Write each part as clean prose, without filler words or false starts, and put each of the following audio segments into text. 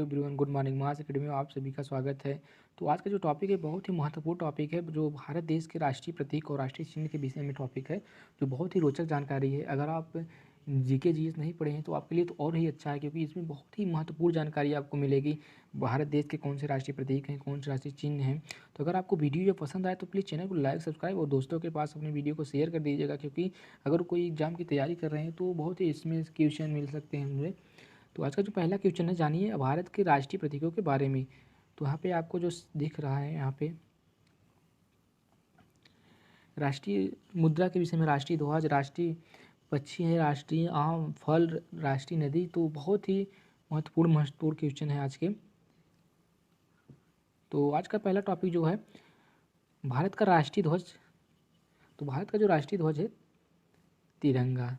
Everyone, good morning. Mass Academy में आप सभी का स्वागत है। तो आज का जो टॉपिक है बहुत ही महत्वपूर्ण टॉपिक है, जो भारत देश के राष्ट्रीय प्रतीक और राष्ट्रीय चिन्ह के विषय में टॉपिक है, जो बहुत ही रोचक जानकारी है। अगर आप जीके जीएस नहीं पढ़े हैं तो आपके लिए तो और ही अच्छा है, क्योंकि इसमें बहुत ही महत्वपूर्ण जानकारी आपको मिलेगी। भारत देश के कौन से राष्ट्रीय प्रतीक हैं, कौन से राष्ट्रीय चिन्ह हैं। तो अगर आपको वीडियो ये पसंद आए तो प्लीज़ चैनल को लाइक, सब्सक्राइब और दोस्तों के पास अपनी वीडियो को शेयर कर दीजिएगा, क्योंकि अगर कोई एग्जाम की तैयारी कर रहे हैं तो बहुत ही इसमें क्वेश्चन मिल सकते हैं मुझे। तो आज का जो पहला क्वेश्चन है, जानिए भारत के राष्ट्रीय प्रतीकों के बारे में। तो यहाँ पे आपको जो दिख रहा है, यहाँ पे राष्ट्रीय मुद्रा के विषय में राष्ट्रीय ध्वज, राष्ट्रीय पक्षी है, राष्ट्रीय आम, फल, राष्ट्रीय नदी। तो बहुत ही महत्वपूर्ण क्वेश्चन है आज के। तो आज का पहला टॉपिक जो है भारत का राष्ट्रीय ध्वज। तो भारत का जो राष्ट्रीय ध्वज है तिरंगा।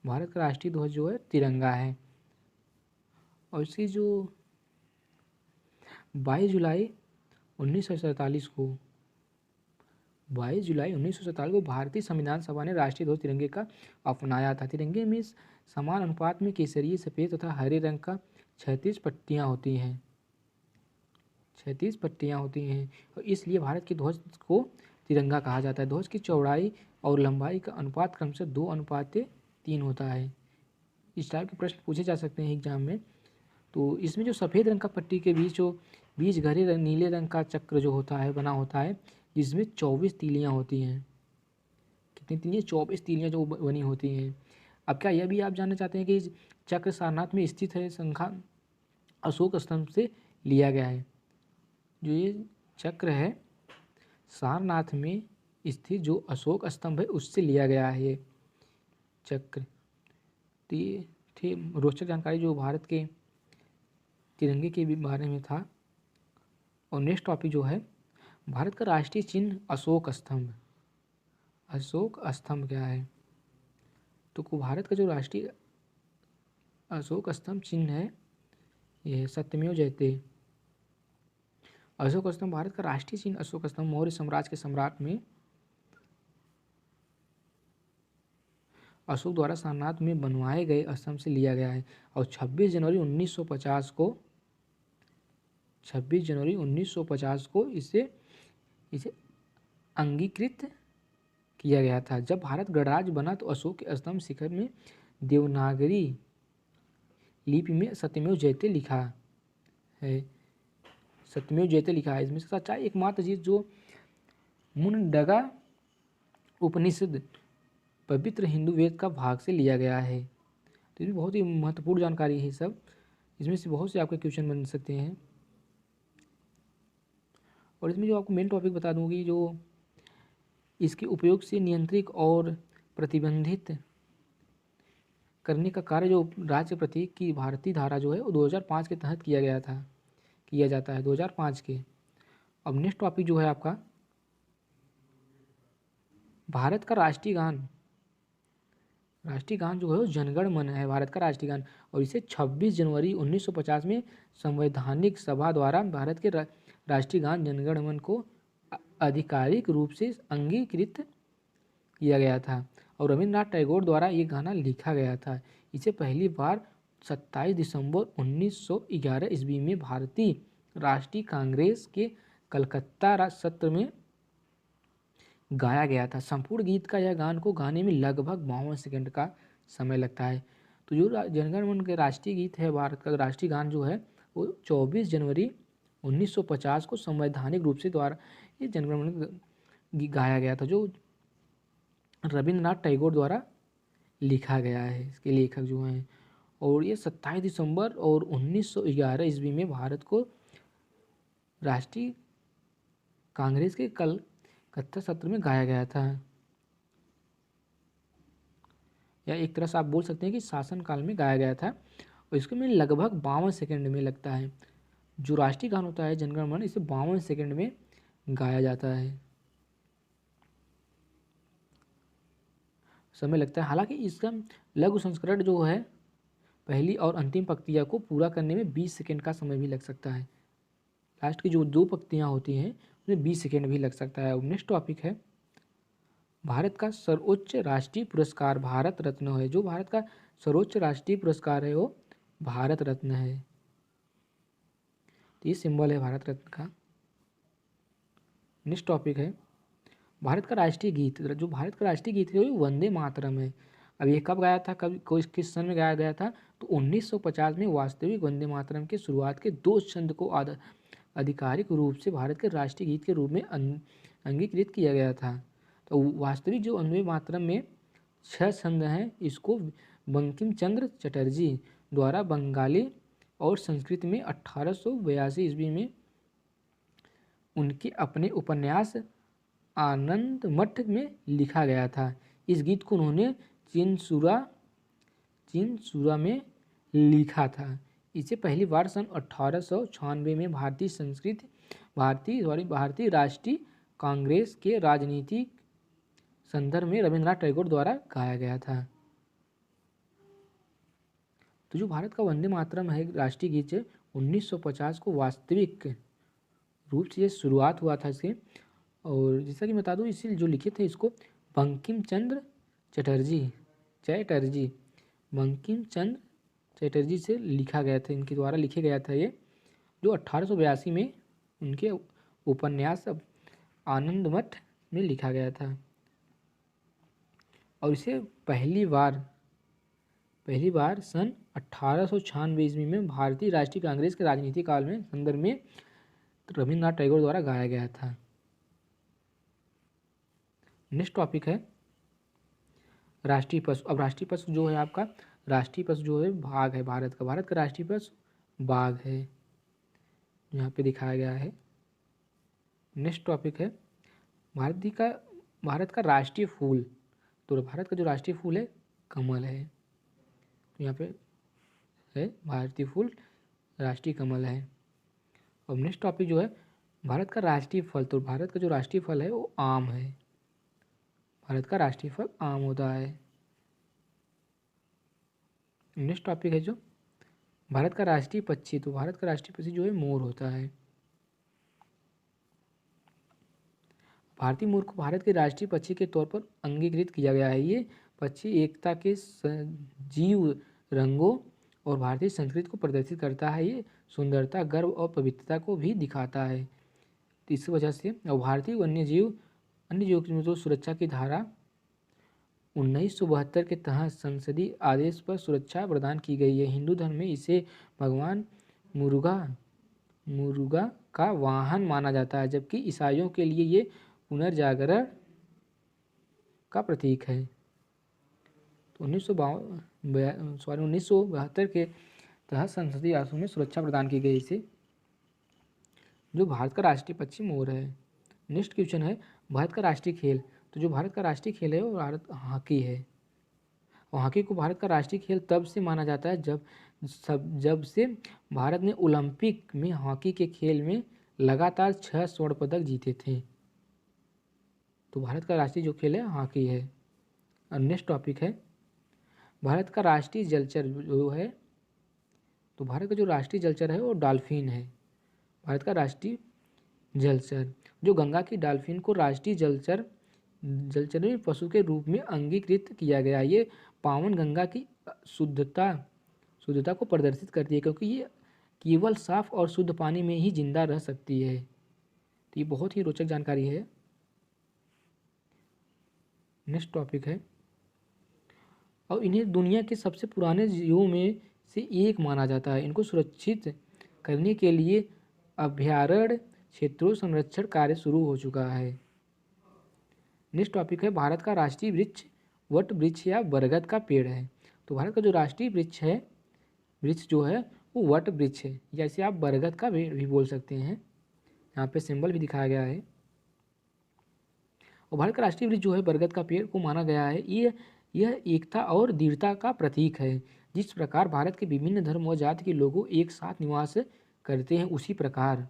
भारत का राष्ट्रीय ध्वज जो है तिरंगा है। और इसकी जो 22 जुलाई 1947 को 22 जुलाई 1947 को भारतीय संविधान सभा ने राष्ट्रीय ध्वज तिरंगे का अपनाया था। तिरंगे में समान अनुपात में केसरिया, सफ़ेद तथा हरे रंग का 36 पट्टियाँ होती हैं। 36 पट्टियाँ होती हैं और इसलिए भारत के ध्वज को तिरंगा कहा जाता है। ध्वज की चौड़ाई और लंबाई का अनुपात क्रमशः 2:3 होता है। इस टाइप के प्रश्न पूछे जा सकते हैं एग्जाम में। तो इसमें जो सफ़ेद रंग का पट्टी के बीच गहरे रंग नीले रंग का चक्र जो होता है बना होता है, जिसमें 24 तीलियाँ होती हैं। कितनी तीलियाँ? 24 तीलियाँ जो बनी होती हैं। अब क्या यह भी आप जानना चाहते हैं कि चक्र सारनाथ में स्थित है, संख्या अशोक स्तंभ से लिया गया है। जो ये चक्र है सारनाथ में स्थित जो अशोक स्तंभ है उससे लिया गया है ये चक्र। तो ये थे रोचक जानकारी जो भारत के तिरंगे के बारे में था। और नेक्स्ट टॉपिक जो है भारत का राष्ट्रीय चिन्ह अशोक स्तंभ। अशोक स्तंभ क्या है? तो भारत का जो राष्ट्रीय अशोक स्तंभ चिन्ह है यह सत्यमेव जयते। अशोक स्तंभ भारत का राष्ट्रीय चिन्ह अशोक स्तंभ मौर्य साम्राज्य के सम्राट में अशोक द्वारा सारनाथ में बनवाए गए स्तंभ से लिया गया है। और 26 जनवरी 1950 को इसे अंगीकृत किया गया था। जब भारत गणराज्य बना तो अशोक के स्तंभ शिखर में देवनागरी लिपि में सत्यमेव जयते लिखा है। सत्यमेव जयते लिखा है। इसमें से सच्चाई एकमात्र चीज जो मुंडगा उपनिषद पवित्र हिंदू वेद का भाग से लिया गया है। तो ये बहुत ही महत्वपूर्ण जानकारी है सब। इसमें से बहुत से आपके क्वेश्चन बन सकते हैं। और इसमें जो आपको मेन टॉपिक बता दूंगी, जो इसके उपयोग से नियंत्रित और प्रतिबंधित करने का कार्य जो राज्य प्रतीक की भारतीय धारा जो है वो 2005 के तहत किया जाता है 2005 के। अब नेक्स्ट टॉपिक जो है आपका भारत का राष्ट्रीय गान जो है वो जनगण मन है, भारत का राष्ट्रीय गान। और इसे 26 जनवरी 1950 में संवैधानिक सभा द्वारा भारत के राष्ट्रीय गान जनगण मन को आधिकारिक रूप से अंगीकृत किया गया था। और रविन्द्रनाथ टैगोर द्वारा ये गाना लिखा गया था। इसे पहली बार 27 दिसंबर 1911 ईस्वी में भारतीय राष्ट्रीय कांग्रेस के कलकत्ता सत्र में गाया गया था। संपूर्ण गीत का यह गान को गाने में लगभग 52 सेकंड का समय लगता है। तो जो जनगण मन के राष्ट्रीय गीत है, भारत का राष्ट्रीय गान जो है वो 24 जनवरी 1950 को संवैधानिक रूप से द्वारा ये जनगण मन गाया गया था, जो रविन्द्रनाथ टैगोर द्वारा लिखा गया है। इसके लेखक जो हैं, और ये 27 दिसंबर और 1911 ईस्वी में भारत को राष्ट्रीय कांग्रेस के कलकत्ता सत्र में गाया गया था। या एक तरह से आप बोल सकते हैं कि शासन काल में गाया गया था। और इसके में लगभग 52 सेकंड में लगता है। जो राष्ट्रीय गान होता है जनगण मन, इसे 52 सेकंड में गाया जाता है, समय लगता है। हालांकि इसका लघु संस्करण जो है पहली और अंतिम पंक्तियाँ को पूरा करने में 20 सेकंड का समय भी लग सकता है। लास्ट की जो 2 पंक्तियाँ होती हैं उसमें 20 सेकंड भी लग सकता है। नेक्स्ट टॉपिक है भारत का सर्वोच्च राष्ट्रीय पुरस्कार भारत रत्न है। जो भारत का सर्वोच्च राष्ट्रीय पुरस्कार है वो भारत रत्न है। ये सिंबल है भारत रत्न का। नेक्स्ट टॉपिक है भारत का राष्ट्रीय गीत। जो भारत का राष्ट्रीय गीत है वो वंदे मातरम है। अब ये कब गाया था, कब किस सन में गाया गया था, तो 1950 में वास्तविक वंदे मातरम के शुरुआत के 2 छंद को आधिकारिक रूप से भारत के राष्ट्रीय गीत के रूप में अंगीकृत किया गया था। तो वास्तविक जो वंदे मातरम में 6 छंद हैं, इसको बंकिम चंद्र चटर्जी द्वारा बंगाली और संस्कृत में 1882 ईस्वी में उनके अपने उपन्यास आनंद मठ में लिखा गया था। इस गीत को उन्होंने चीनसुरा में लिखा था। इसे पहली बार सन 1896 में भारतीय राष्ट्रीय कांग्रेस के राजनीतिक संदर्भ में रविंद्रनाथ टैगोर द्वारा गाया गया था। तो जो भारत का वंदे मातरम है राष्ट्रीय गीत है, 1950 को वास्तविक रूप से शुरुआत हुआ था इसके। और जैसा कि बता दूँ, इसे जो लिखे थे इसको बंकिम चंद्र बंकिम चंद्र चटर्जी से लिखा गया था, इनके द्वारा लिखे गया था ये, जो 1882 में उनके उपन्यास आनंद मठ में लिखा गया था। और इसे पहली बार सन 1896 ईस्वी में भारतीय राष्ट्रीय कांग्रेस के राजनीतिक काल में संदर्भ में रविंद्रनाथ टैगोर द्वारा गाया गया था। नेक्स्ट टॉपिक है राष्ट्रीय पशु। अब राष्ट्रीय पशु जो है आपका, राष्ट्रीय पशु जो है बाघ है भारत का राष्ट्रीय पशु बाघ है, यहाँ पे दिखाया गया है। नेक्स्ट टॉपिक है भारत का राष्ट्रीय फूल। तो भारत का जो राष्ट्रीय फूल है कमल है, तो यहाँ पे है भारतीय फूल राष्ट्रीय कमल है। और नेक्स्ट टॉपिक जो है भारत का राष्ट्रीय फल। तो भारत का जो राष्ट्रीय फल है वो आम है, भारत का राष्ट्रीय फल आम होता है। नेक्स्ट टॉपिक है जो भारत का राष्ट्रीय पक्षी। तो भारत का राष्ट्रीय पक्षी जो है मोर होता है। भारतीय मोर को भारत के राष्ट्रीय पक्षी के तौर पर अंगीकृत किया गया है। ये पक्षी एकता के सजीव रंगों और भारतीय संस्कृति को प्रदर्शित करता है। ये सुंदरता, गर्व और पवित्रता को भी दिखाता है। तो इस वजह से और भारतीय अन्य जीव की जो सुरक्षा की धारा 1972 के तहत संसदीय आदेश पर सुरक्षा प्रदान की गई है। हिंदू धर्म में इसे भगवान मुरुगा का वाहन माना जाता है, जबकि ईसाइयों के लिए ये पुनर्जागरण का प्रतीक है। तो 1972 के तहत संसदीय आदेश में सुरक्षा प्रदान की गई इसे, जो भारत का राष्ट्रीय पक्षी मोर है। नेक्स्ट क्वेश्चन है भारत का राष्ट्रीय खेल। तो जो भारत का राष्ट्रीय खेल है वो हॉकी है। और हॉकी को भारत का राष्ट्रीय खेल तब से माना जाता है जब से भारत ने ओलंपिक में हॉकी के खेल में लगातार 6 स्वर्ण पदक जीते थे। तो भारत का राष्ट्रीय जो खेल है हॉकी है। और नेक्स्ट टॉपिक है भारत का राष्ट्रीय जलचर जो है। तो भारत का जो राष्ट्रीय जलचर है वो डॉल्फिन है। भारत का राष्ट्रीय जलचर, जो गंगा की डॉल्फिन को राष्ट्रीय जलचर पशु के रूप में अंगीकृत किया गया। ये पावन गंगा की शुद्धता को प्रदर्शित करती है, क्योंकि ये केवल साफ और शुद्ध पानी में ही जिंदा रह सकती है। तो ये बहुत ही रोचक जानकारी है। नेक्स्ट टॉपिक है और इन्हें दुनिया के सबसे पुराने जीवों में से एक माना जाता है। इनको सुरक्षित करने के लिए अभयारण्य क्षेत्रों संरक्षण कार्य शुरू हो चुका है। नेक्स्ट टॉपिक है भारत का राष्ट्रीय वृक्ष वट वृक्ष या बरगद का पेड़ है। तो भारत का जो राष्ट्रीय वृक्ष जो है वो वट वृक्ष है, जैसे आप बरगद का भी बोल सकते हैं। यहाँ पे सिंबल भी दिखाया गया है। और भारत का राष्ट्रीय वृक्ष जो है बरगद का पेड़ को माना गया है यह एकता और दृढ़ता का प्रतीक है। जिस प्रकार भारत के विभिन्न धर्म और जाति के लोगों एक साथ निवास करते हैं, उसी प्रकार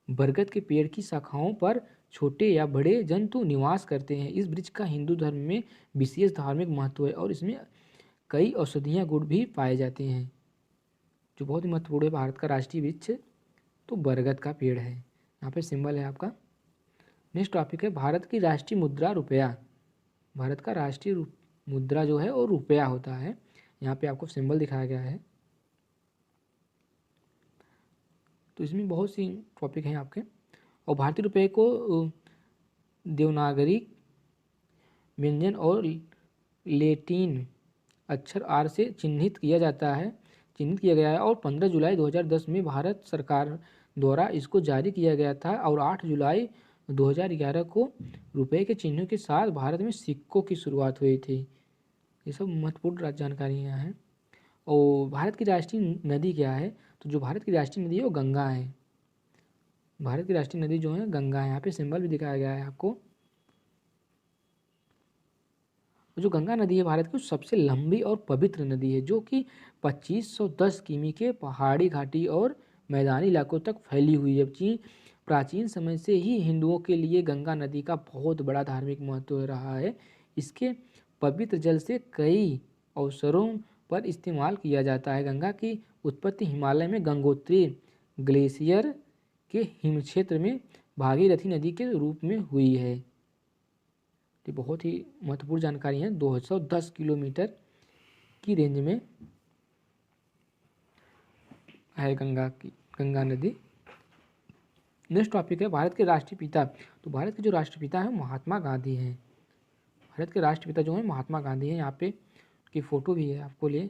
बरगद के पेड़ की शाखाओं पर छोटे या बड़े जंतु निवास करते हैं। इस वृक्ष का हिंदू धर्म में विशेष धार्मिक महत्व है और इसमें कई औषधीय गुण भी पाए जाते हैं, जो बहुत ही महत्वपूर्ण है। भारत का राष्ट्रीय वृक्ष तो बरगद का पेड़ है, यहाँ पे सिंबल है आपका। नेक्स्ट टॉपिक है भारत की राष्ट्रीय मुद्रा रुपया। भारत का राष्ट्रीय मुद्रा जो है वो रुपया होता है। यहाँ पे आपको सिंबल दिखाया गया है। तो इसमें बहुत सी टॉपिक हैं आपके। और भारतीय रुपये को देवनागरी व्यंजन और लेटिन अक्षर आर से चिन्हित किया गया है और 15 जुलाई 2010 में भारत सरकार द्वारा इसको जारी किया गया था और 8 जुलाई 2011 को रुपए के चिन्हों के साथ भारत में सिक्कों की शुरुआत हुई थी। ये सब महत्वपूर्ण जानकारियाँ हैं। और भारत की राष्ट्रीय नदी क्या है? तो जो भारत की राष्ट्रीय नदी है वो गंगा है। भारत की राष्ट्रीय नदी जो है गंगा है। यहाँ पे सिंबल भी दिखाया गया है आपको। जो गंगा नदी है भारत की सबसे लंबी और पवित्र नदी है, जो कि 2510 किमी के पहाड़ी घाटी और मैदानी इलाकों तक फैली हुई है। प्राचीन समय से ही हिंदुओं के लिए गंगा नदी का बहुत बड़ा धार्मिक महत्व रहा है। इसके पवित्र जल से कई अवसरों पर इस्तेमाल किया जाता है। गंगा की उत्पत्ति हिमालय में गंगोत्री ग्लेशियर के हिम क्षेत्र में भागीरथी नदी के रूप में हुई है। तो बहुत ही महत्वपूर्ण जानकारी है। 210 किलोमीटर की रेंज में है गंगा नदी। नेक्स्ट टॉपिक है भारत के राष्ट्रीय पिता। तो भारत के जो राष्ट्रपिता हैं महात्मा गांधी हैं। भारत के राष्ट्रपिता जो हैं महात्मा गांधी हैं। यहाँ पे की फोटो भी है आपको लिए।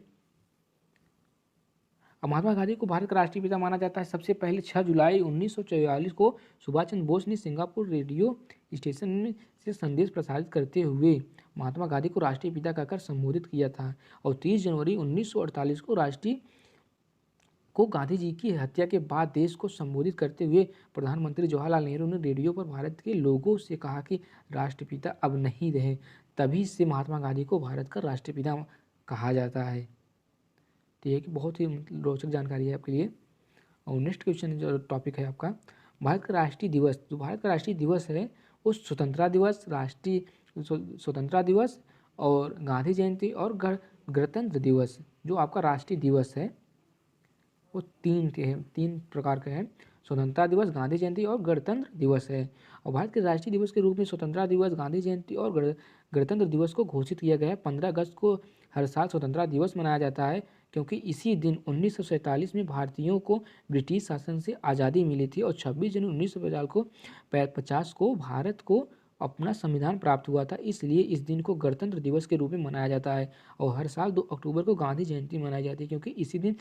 महात्मा गांधी को भारत का राष्ट्रीय पिता माना जाता है। सबसे पहले 6 जुलाई 1944 को सुभाष चंद्र बोस ने सिंगापुर रेडियो स्टेशन में से संदेश प्रसारित करते हुए महात्मा गांधी को राष्ट्रीय पिता कहकर संबोधित किया था। और 30 जनवरी 1948 को गांधी जी की हत्या के बाद देश को संबोधित करते हुए प्रधानमंत्री जवाहरलाल नेहरू ने रेडियो पर भारत के लोगों से कहा कि राष्ट्रपिता अब नहीं रहे। तभी से महात्मा गांधी को भारत का राष्ट्रपिता कहा जाता है। तो ये कि बहुत ही रोचक जानकारी है आपके लिए। और नेक्स्ट क्वेश्चन जो टॉपिक है आपका भारत का राष्ट्रीय दिवस। जो भारत का राष्ट्रीय दिवस है वो स्वतंत्रता दिवस, राष्ट्रीय स्वतंत्रता दिवस और गांधी जयंती और गणतंत्र दिवस। जो आपका राष्ट्रीय दिवस है वो तीन प्रकार के हैं। स्वतंत्रता दिवस, गांधी जयंती और गणतंत्र दिवस है। और भारत के राष्ट्रीय दिवस के रूप में स्वतंत्रता दिवस, गांधी जयंती और गणतंत्र दिवस को घोषित किया गया है। 15 अगस्त को हर साल स्वतंत्रता दिवस मनाया जाता है, क्योंकि इसी दिन 1947 में भारतीयों को ब्रिटिश शासन से आज़ादी मिली थी। और 26 जनवरी 1950 को भारत को अपना संविधान प्राप्त हुआ था। इसलिए इस दिन को गणतंत्र दिवस के रूप में मनाया जाता है। और हर साल 2 अक्टूबर को गांधी जयंती मनाई जाती है, क्योंकि इसी दिन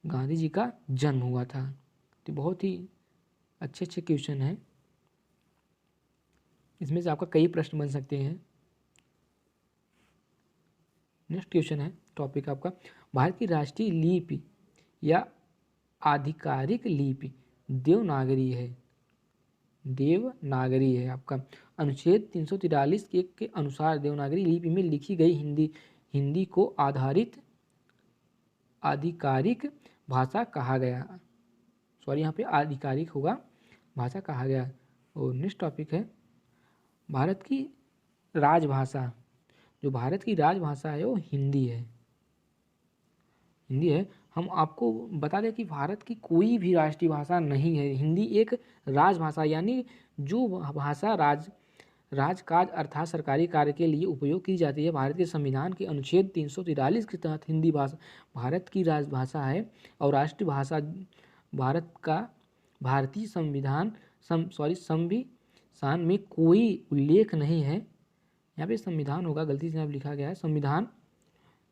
गांधी जी का जन्म हुआ था। तो बहुत ही अच्छे क्वेश्चन हैं। इसमें से आपका कई प्रश्न बन सकते हैं। नेक्स्ट क्वेश्चन है टॉपिक आपका भारत की राष्ट्रीय लिपि या आधिकारिक लिपि देवनागरी है। देवनागरी है आपका। अनुच्छेद 343 के अनुसार देवनागरी लिपि में लिखी गई हिंदी को आधिकारिक भाषा कहा गया। सॉरी, यहाँ पे आधिकारिक होगा, भाषा कहा गया। और नेक्स्ट टॉपिक है भारत की राजभाषा। जो भारत की राजभाषा है वो हिंदी है। हम आपको बता दें कि भारत की कोई भी राष्ट्रीय भाषा नहीं है। हिंदी एक राजभाषा, यानी जो भाषा राजकाज अर्थात सरकारी कार्य के लिए उपयोग की जाती है। भारत के संविधान के अनुच्छेद 343 के तहत हिंदी भाषा भारत की राजभाषा है। और राष्ट्रीय भाषा भारत का भारतीय संविधान में कोई उल्लेख नहीं है। यहाँ पे संविधान होगा, गलती से यहाँ लिखा गया है संविधान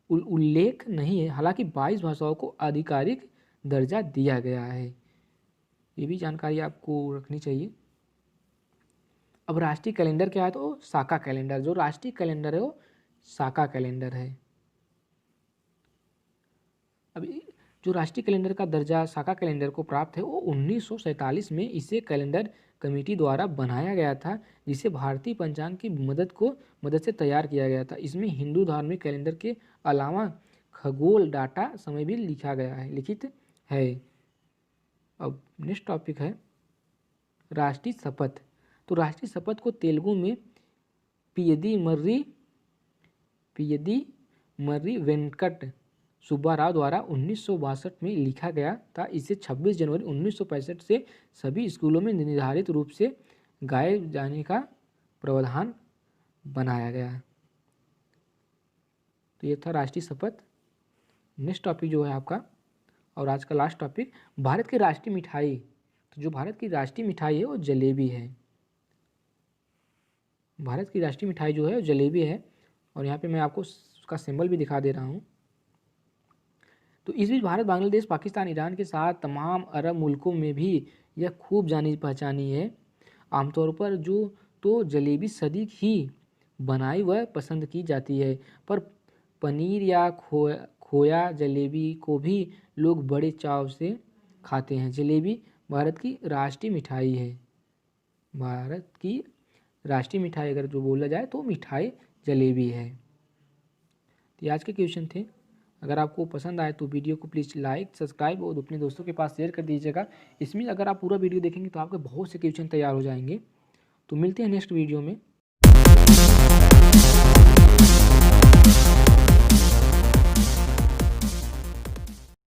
उल्लेख नहीं है। हालांकि 22 भाषाओं को आधिकारिक दर्जा दिया गया है। ये भी जानकारी आपको रखनी चाहिए। अब राष्ट्रीय कैलेंडर क्या है? तो साका कैलेंडर। जो राष्ट्रीय कैलेंडर है वो साका कैलेंडर है। अब जो राष्ट्रीय कैलेंडर का दर्जा साका कैलेंडर को प्राप्त है वो 1947 में इसे कैलेंडर कमेटी द्वारा बनाया गया था, जिसे भारतीय पंचांग की मदद से तैयार किया गया था। इसमें हिंदू धार्मिक कैलेंडर के अलावा खगोल डाटा समय भी लिखित है। अब नेक्स्ट टॉपिक है राष्ट्रीय शपथ। तो राष्ट्रीय शपथ को तेलुगु में पियदी मर्री वेंकट सुब्बाराव द्वारा 1962 में लिखा गया था। इसे 26 जनवरी 1965 से सभी स्कूलों में निर्धारित रूप से गाए जाने का प्रावधान बनाया गया। तो ये था राष्ट्रीय शपथ। नेक्स्ट टॉपिक जो है आपका और आज का लास्ट टॉपिक, भारत की राष्ट्रीय मिठाई। तो जो भारत की राष्ट्रीय मिठाई है वो जलेबी है। भारत की राष्ट्रीय मिठाई जो है वो जलेबी है। और यहाँ पे मैं आपको उसका सिंबल भी दिखा दे रहा हूँ। तो इस बीच भारत, बांग्लादेश, पाकिस्तान, ईरान के साथ तमाम अरब मुल्कों में भी यह खूब जानी पहचानी है। आमतौर पर जो तो जलेबी सदी ही बनाई व पसंद की जाती है, पर पनीर या खोया जलेबी को भी लोग बड़े चाव से खाते हैं। जलेबी भारत की राष्ट्रीय मिठाई है। भारत की राष्ट्रीय मिठाई अगर जो बोला जाए तो मिठाई जलेबी है। तो ये आज के क्वेश्चन थे। अगर आपको पसंद आए तो वीडियो को प्लीज़ लाइक, सब्सक्राइब और अपने दोस्तों के पास शेयर कर दीजिएगा। इसमें अगर आप पूरा वीडियो देखेंगे तो आपके बहुत से क्वेश्चन तैयार हो जाएंगे। तो मिलते हैं नेक्स्ट वीडियो में।